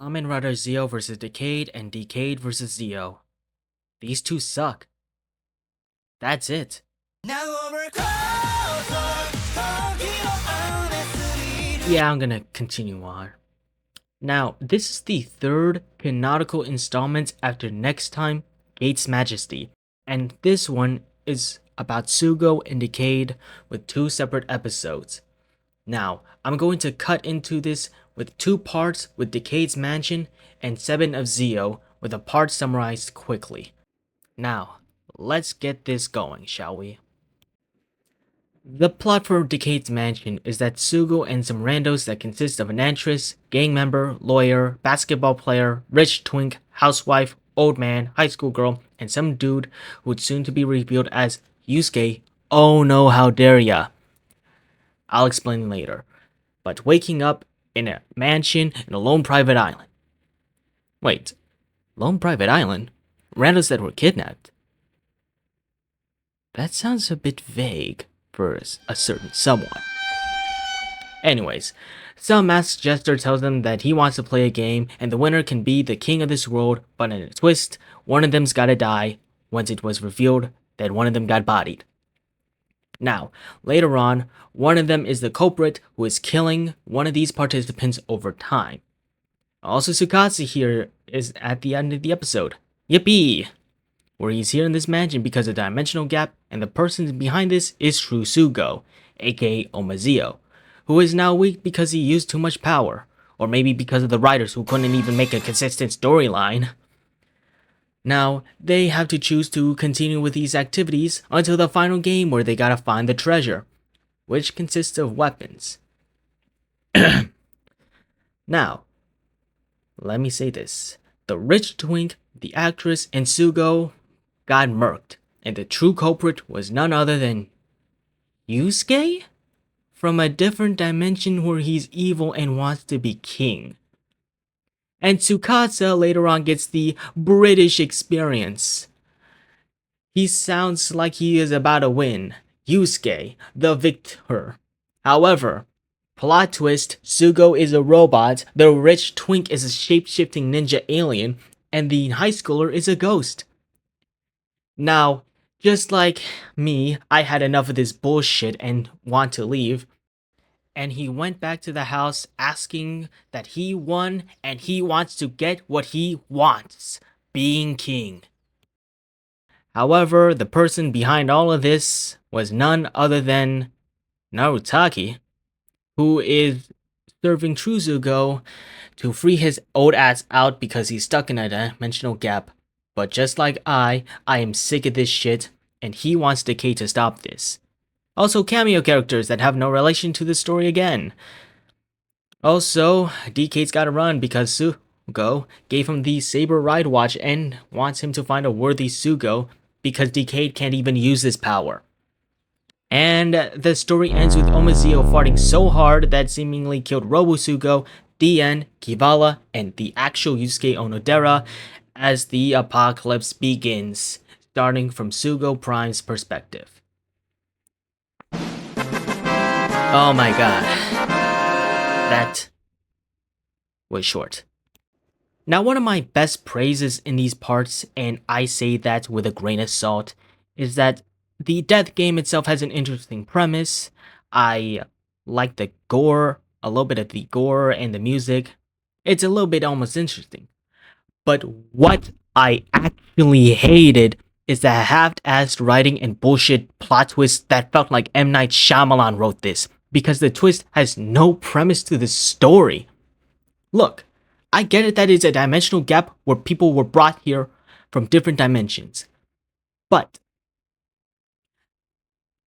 Kamen Rider Zeo vs Decade and Decade vs Zeo. These two suck. That's it. Yeah, I'm gonna continue on. Now, this is the third canonical installment after Next Time, Gates Majesty, and this one is about Sugo and Decade with two separate episodes. Now, I'm going to cut into this with two parts with Decade's Mansion and 7 of Zeo with a part summarized quickly. Now, let's get this going, shall we? The plot for Decade's Mansion is that Sugo and some randos that consist of an actress, gang member, lawyer, basketball player, rich twink, housewife, old man, high school girl, and some dude who would soon to be revealed as Yusuke. Oh no, how dare ya! I'll explain later. But waking up in a mansion in a lone private island. Wait, lone private island? Randos that were kidnapped? That sounds a bit vague for a certain someone. Anyways, some masked jester tells them that he wants to play a game and the winner can be the king of this world, but in a twist, one of them's gotta die once it was revealed that one of them got bodied. Now, later on, one of them is the culprit who is killing one of these participants over time. Also, Tsukasa here is at the end of the episode. Yippee! Where he's here in this mansion because of the dimensional gap, and the person behind this is True Sugo, aka Omazeo, who is now weak because he used too much power, or maybe because of the writers who couldn't even make a consistent storyline. Now, they have to choose to continue with these activities until the final game where they gotta find the treasure, which consists of weapons. Now, let me say this. The rich twink, the actress, and Sugo got murked, and the true culprit was none other than Yusuke? From a different dimension where he's evil and wants to be king. And Tsukasa later on gets the British experience. He sounds like he is about to win. Yusuke, the victor. However, plot twist, Sugo is a robot, the rich twink is a shape-shifting ninja alien, and the high schooler is a ghost. Now, just like me, I had enough of this bullshit and want to leave. And he went back to the house asking that he won and he wants to get what he wants, being king. However, the person behind all of this was none other than Narutaki, who is serving True Sugo to free his old ass out because he's stuck in a dimensional gap. But just like I am sick of this shit, and he wants Decade to stop this. Also, cameo characters that have no relation to the story again. Also, Decade's gotta run because Sugo gave him the Saber Ride Watch and wants him to find a worthy Sugo because Decade can't even use this power. And the story ends with Omazeo farting so hard that seemingly killed Robo Sougo, DN, Kivala, and the actual Yusuke Onodera as the apocalypse begins, starting from Sugo Prime's perspective. Oh my god. That was short. Now, one of my best praises in these parts, and I say that with a grain of salt, is that the death game itself has an interesting premise. I like the gore, a little bit of the gore and the music. It's a little bit almost interesting. But what I actually hated is the half-assed writing and bullshit plot twist that felt like M. Night Shyamalan wrote this, because the twist has no premise to the story. Look, I get it that it's a dimensional gap where people were brought here from different dimensions. But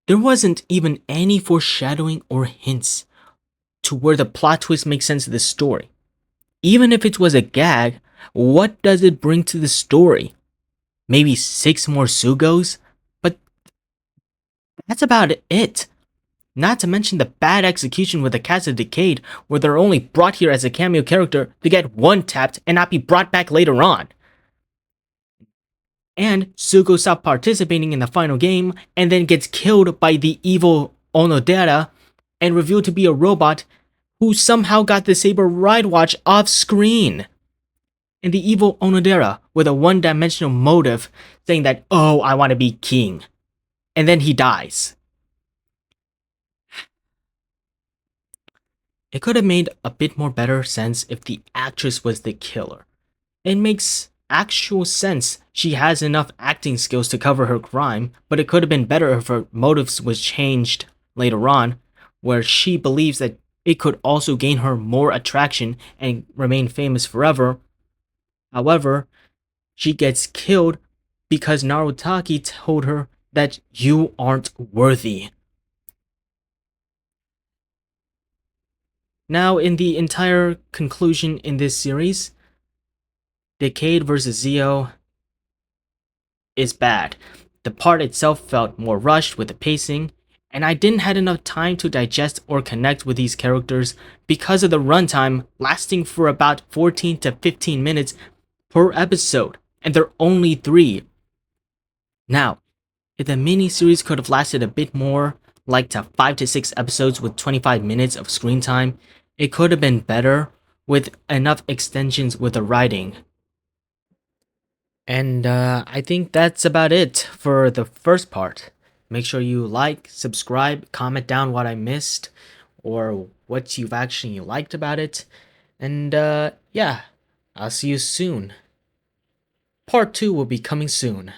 there wasn't even any foreshadowing or hints to where the plot twist makes sense of the story. Even if it was a gag, what does it bring to the story? Maybe 6 more Sugos? But that's about it. Not to mention the bad execution with the cast of Decade, where they're only brought here as a cameo character to get one-tapped and not be brought back later on. And Sugo stopped participating in the final game and then gets killed by the evil Onodera and revealed to be a robot who somehow got the Saber Ride Watch off screen. and the evil Onodera with a one-dimensional motive saying that, oh, I want to be king. And then he dies. It could have made a bit more better sense if the actress was the killer. It makes actual sense. She has enough acting skills to cover her crime, but it could have been better if her motives was changed later on, where she believes that it could also gain her more attraction and remain famous forever. However, she gets killed because Narutaki told her that you aren't worthy. Now, in the entire conclusion in this series, Decade vs. Zio is bad. The part itself felt more rushed with the pacing, and I didn't had enough time to digest or connect with these characters because of the runtime lasting for about 14 to 15 minutes per episode, and they're only 3. Now, if the miniseries could have lasted a bit more, like to 5 to 6 episodes with 25 minutes of screen time, it could have been better with enough extensions with the writing. And I think that's about it for the first part. Make sure you like, subscribe, comment down what I missed or what you've actually liked about it. And yeah, I'll see you soon. Part 2 will be coming soon.